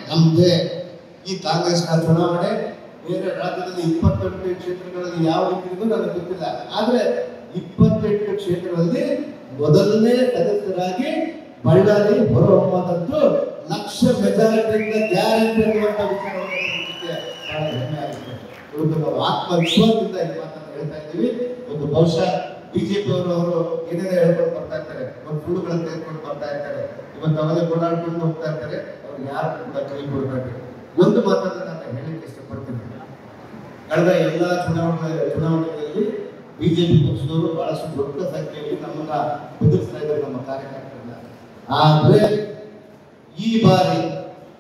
ನಮ್ದೇ ಈ ಕಾಂಗ್ರೆಸ್ನ ಚುನಾವಣೆ ಬೇರೆ ರಾಜ್ಯದಲ್ಲಿ 28 ಕ್ಷೇತ್ರಗಳಲ್ಲಿ ಯಾವ ರೀತಿ ಇದೆಯೋ ನನಗೆ ಗೊತ್ತಿಲ್ಲ. ಆದ್ರೆ 28 ಕ್ಷೇತ್ರಗಳಲ್ಲಿ ಮೊದಲನೇ ಸದಸ್ಯರಾಗಿ ಬಳ್ಳಾರಿ ಹೊರಹೊಮ್ಮದಂತೂ ಲಕ್ಷ ಮೆಜಾರಿಟಿಯಿಂದ ಗ್ಯಾರಂಟಿ ಅನ್ನುವಂಥ ವಿಚಾರವನ್ನು ಬಹಳ ಹೆಮ್ಮೆ ಆಗುತ್ತೆ. ಇವತ್ತು ನಾವು ಆತ್ಮವಿಶ್ವಾಸದಿಂದ ಈ ಮಾತನ್ನು ಹೇಳ್ತಾ ಇದ್ದೀವಿ. ಒಂದು ಬಹುಶಃ ಬಿಜೆಪಿ ಅವರು ಏನೇನೋ ಹೇಳ್ಕೊಂಡು ಬರ್ತಾ ಇರ್ತಾರೆ, ಒಂದು ಸುಳ್ಳುಗಳನ್ನು ತೆಗೆದುಕೊಂಡು ಬರ್ತಾ ಇರ್ತಾರೆ, ಇವತ್ತು ಅವರೇ ಓಡಾಡ್ಕೊಂಡು ಹೋಗ್ತಾ ಇರ್ತಾರೆ. ಅವ್ರು ಯಾರು ಕೂಡ ಕೈ ಕೊಡಬೇಕು. ಒಂದು ಮಾತನ್ನು ನಾನು ಹೇಳಲಿಕ್ಕೆ ಇಷ್ಟಪಡ್ತೀನಿ. ಕಳೆದ ಎಲ್ಲ ಚುನಾವಣೆಗಳಲ್ಲಿ ಬಿಜೆಪಿ ಪಕ್ಷದವರು ಬಹಳಷ್ಟು ದೊಡ್ಡ ಸಂಖ್ಯೆಯಲ್ಲಿ ನಮ್ಮನ್ನ ಬೆದರಿಸ್ತಾ ಇದ್ದಾರೆ, ನಮ್ಮ ಕಾರ್ಯಕರ್ತರನ್ನ. ಆದ್ರೆ ಈ ಬಾರಿ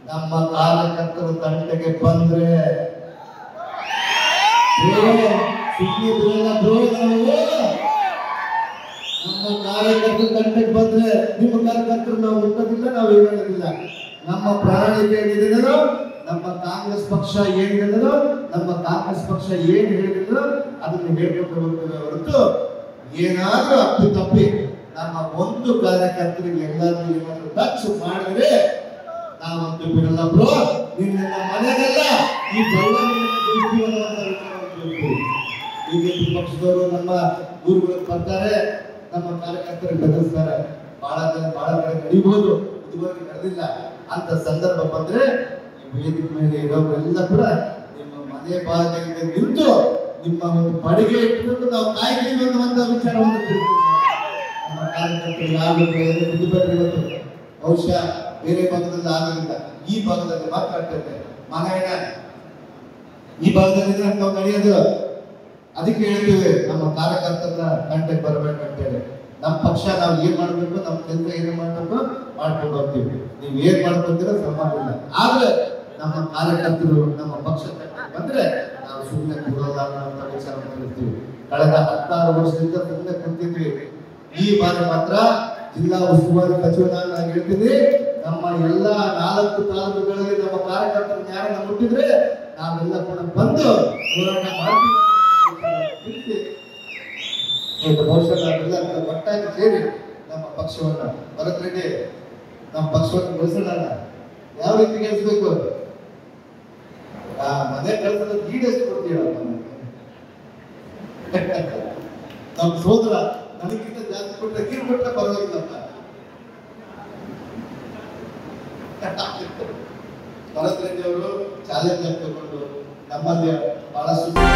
ನಮ್ಮ ಕಾರ್ಯಕರ್ತರು ತಂಟೆಗೆ ಬಂದ್ರೆ ನಮ್ಮ ಕಾರ್ಯಕರ್ತರು ತಂಟೆಗೆ ಬಂದ್ರೆ ನಿಮ್ಮ ಕಾರ್ಯಕರ್ತರು ನಾವು ಮುಟ್ಟೋದಿಲ್ಲ, ನಾವು ಏನು ಹೇಳೋದಿಲ್ಲ. ನಮ್ಮ ಪ್ರಣಾಳಿಕೆ ಏನಿದೆ, ನಮ್ಮ ಕಾಂಗ್ರೆಸ್ ಪಕ್ಷ ಏನಿದೆ, ನಮ್ಮ ಕಾಂಗ್ರೆಸ್ ಪಕ್ಷ ಏನ್ ಹೇಳಿದ್ರು ಅದನ್ನು ಹೇಳ್ಕೊಂಡು ಹೋಗ್ತೇವೆ ಹೊರತು ಏನಾದ್ರೂ ಅಪ್ಪಿ ನಮ್ಮ ಒಂದು ಕಾರ್ಯಕರ್ತರಿಗೆ ಎಲ್ಲಾದ್ರೂ ಏನಾದ್ರೂ ಟಚ್ ಮಾಡಿದ್ರೆ ನಾವಂತೂ ಬಿಡಲ್ಲ ಬ್ರೋ. ನಿನ್ನ ಮನೆಗೆಲ್ಲ ಈ ಬಿಜೆಪಿ ಪಕ್ಷದವರು ನಮ್ಮ ಊರುಗಳಿಗೆ ಬರ್ತಾರೆ, ನಮ್ಮ ಕಾರ್ಯಕರ್ತರಿಗೆ ಬೆದರಿಸ್ತಾರೆ. ಬಹಳ ಕಡೆ ನಡೀಬಹುದು, ಇದುವರೆಗೆ ನಡೆದಿಲ್ಲ. ಅಂತ ಸಂದರ್ಭ ಬಂದ್ರೆ ವೇದಿಕೆ ಮೇಲೆ ಇರೋರೆಲ್ಲ ಕೂಡ ನಿಮ್ಮ ಮನೆ ಬಾಗಿಲಿಗೆ ನಿಂತು ನಿಮ್ಮ ಒಂದು ಪಡಿಗೆ ಇಟ್ಟುಕೊಂಡು ನಾವು ಕಾಯ್ತೀವಿ ಅನ್ನುವಂಥ ವಿಚಾರವನ್ನು ತಿಳಿಸ್ತೀವಿ. ನಮ್ಮ ಕಾರ್ಯಕರ್ತರು ಯಾರು ಇವತ್ತು ಬಹುಶಃ ಬೇರೆ ಭಾಗದಲ್ಲಿ ಆಗಲಿಲ್ಲ, ಈ ಭಾಗದಲ್ಲಿ ಮಾತಾಡ್ತೇವೆ. ಮನೆಯ ಈ ಭಾಗದಲ್ಲಿ ನಾವು ನಡೆಯೋದು. ಅದಕ್ಕೆ ಹೇಳ್ತೀವಿ ನಮ್ಮ ಕಾರ್ಯಕರ್ತರ ಕಂಟೆಗೆ ಬರಬೇಕಂತೇಳಿ. ನಮ್ಮ ಪಕ್ಷ ನಾವು ಏನ್ ಮಾಡ್ಬೇಕು, ನಮ್ಮ ಕೆಲಸ ಏನ್ ಮಾಡ್ಬೇಕು ಮಾಡ್ಕೊಂಡು ಹೋಗ್ತೀವಿ. ನೀವು ಏನ್ ಮಾಡ್ಕೊಂತೀರೋ ಸಂಬಂಧ ಇಲ್ಲ. ಆದ್ರೆ ನಮ್ಮ ಕಾರ್ಯಕರ್ತರು ನಮ್ಮ ಪಕ್ಷ ಬಂದ್ರೆ ನಾವು ಸುಮ್ಮನೆ ಕೂಡಲ್ಲ ಅನ್ನೋ ವಿಚಾರವನ್ನು ಹೇಳ್ತೀವಿ. ಕಳೆದ 16 ವರ್ಷದಿಂದ ಸುಮ್ಮನೆ ಕುಂತಿದ್ವಿ. ಈ ಬಾರಿ ಮಾತ್ರ ಜಿಲ್ಲಾ ಉಸ್ತುವಾರಿ ಸಚಿವನಾಗಿ ನಾನು ಹೇಳ್ತೀನಿ, ನಮ್ಮ ಎಲ್ಲಾ 4 ತಾಲೂಕುಗಳಲ್ಲಿ ನಮ್ಮ ಕಾರ್ಯಕರ್ತರನ್ನ ಯಾರನ್ನ ಮುಟ್ಟಿದ್ರೆ ನಾವೆಲ್ಲ ಕೂಡ ಬಂದು ಹೋರಾಟ ಮಾಡ್ತೀವಿ. ಬಹುಶಃ ನಾವೆಲ್ಲ ಒಟ್ಟಾಗಿ ಸೇರಿ ನಮ್ಮ ಪಕ್ಷವನ್ನ ಹೊರತುಪಡಿಸಿ ನಮ್ಮ ಪಕ್ಷವನ್ನು ಬೆಳೆಸೋಣ. ಯಾವ ರೀತಿ ಗೆಲ್ಸ್ಬೇಕು? ಮನೆ ಕೆಲಸದ ಗೀಡೆಷ್ಟು ಕೊಡ್ತೀವಿ. ನಮ್ಮ ಸೋದರ ನನಗಿಂತ ಜಾಸ್ತಿ ಕೊಟ್ಟರೆ ಗೀರ್ ಕೊಟ್ಟರೆ ಪರವಾಗಿಲ್ಲಪ್ಪ. ಭರತ್ ರೆಡ್ಡಿ ಅವರು ಚಾಲೆಂಜ್ ಆಗಿ ತಗೊಂಡು ನಮ್ಮಲ್ಲಿ ಬಹಳಷ್ಟು